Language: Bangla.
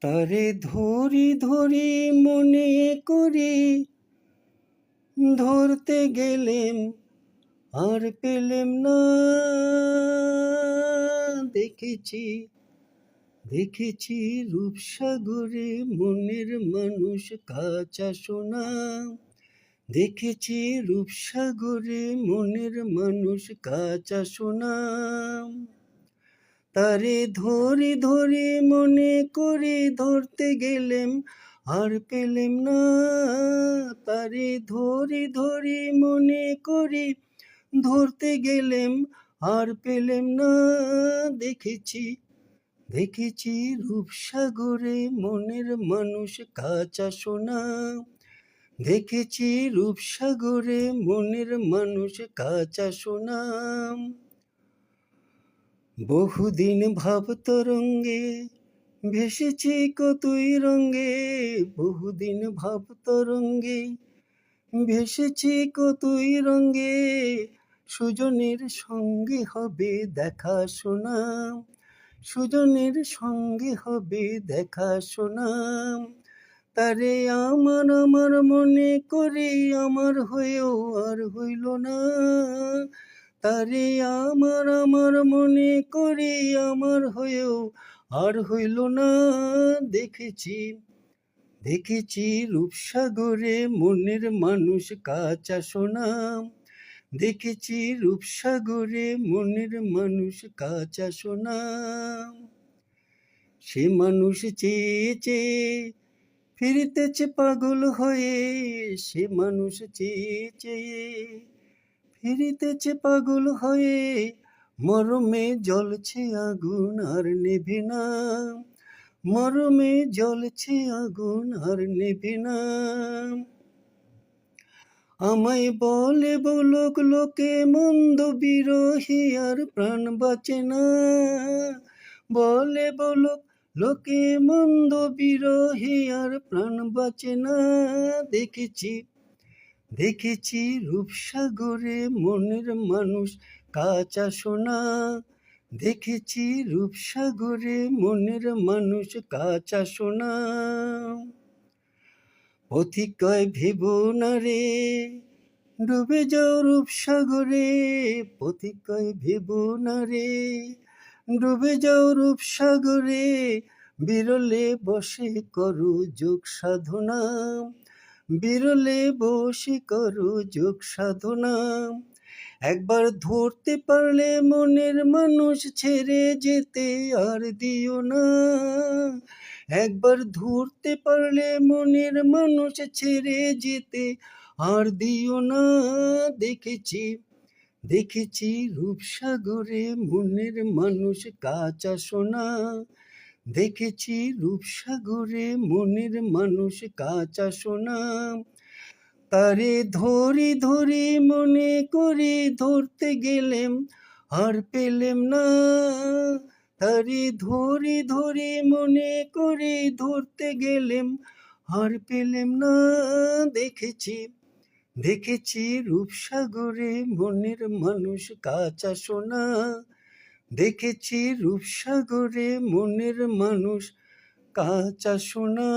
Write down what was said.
তারে ধরি ধরি মনে করি, ধরতে গেলেম আর পেলেম না। দেখেছি দেখেছি রূপসাগরে মনের মানুষ কাঁচা সোনা। দেখেছি রূপসাগরে মনের মানুষ কাঁচা সোনা। তারে ধরি ধরি মনে করি, ধরতে গেলেম আর পেলেম না। তারে ধরি ধরি মনে করি, ধরতে গেলেম আর পেলেম না। দেখেছি দেখেছি রূপসাগরে মনের মানুষ কাঁচা সোনা। দেখেছি রূপসাগরে মনের মানুষ কাঁচা সোনা। বহুদিন ভাব তরঙ্গে ভেসেছি কতই রঙ্গে। বহুদিন ভাব তরঙ্গে ভেসেছি কতই রঙ্গে। সুজনের সঙ্গে হবে দেখা শোনা। সুজনের সঙ্গে হবে দেখা শোনা। তারে আমার আমার মনে করি, আমার হয়েও আর হইল না। তারে আমার আমার মনে করি, আমার হয়েও আর হইল না। দেখেছি দেখেছি রূপসাগরে মনের মানুষ কাঁচা সোনা। দেখেছি রূপসাগরে মনের মানুষ কাঁচা সোনা। সে মানুষ চেয়ে চেয়ে ফিরিতেছে পাগল হয়ে। সে মানুষ চেয়ে চেয়ে ফিরিতেছে পাগল হয়ে। মরমে জ্বলছে আগুন আর নেভে না। মরমে জ্বলছে আগুন আর নেভে না। আমায় বলে বলুক লোকে মন্দ বিরোহী আর প্রাণ বাঁচে না। বলে বলুক লোকে মন্দ বিরোহী আর প্রাণ বাঁচে না। দেখেছি দেখেছি রূপসাগরে মনের মানুষ কাঁচা সোনা। দেখেছি রূপসাগরে মনের মানুষ কাঁচা সোনা। পথিক কয় ভেবো না রে, ডুবে যাও রূপসাগরে। পথিক কয় ভেবো না রে, ডুবে যাও রূপসাগরে। বিরলে বসে করো যোগ সাধনা। বিরলে বসে করো যোগ সাধনা। একবার ধরতে পারলে মনের মানুষ ছেড়ে যেতে আর দিও না। একবার ধরতে পারলে মনের মানুষ ছেড়ে যেতে আর দিও না। দেখেছি দেখেছি রূপসাগরে মনের মানুষ কাঁচা সোনা। দেখেছি রূপসাগরে মনের মানুষ কাঁচা সোনা। তারে ধরি ধরি মনে করি, ধরতে গেলেম আর পেলেম না। তারে ধরি ধরি মনে করি, ধরতে গেলেম আর পেলেম না। দেখেছি দেখেছি রূপসাগরে মনের মানুষ কাঁচা সোনা। দেখেছি রূপসাগরে মনের মানুষ কাঁচা সোনা।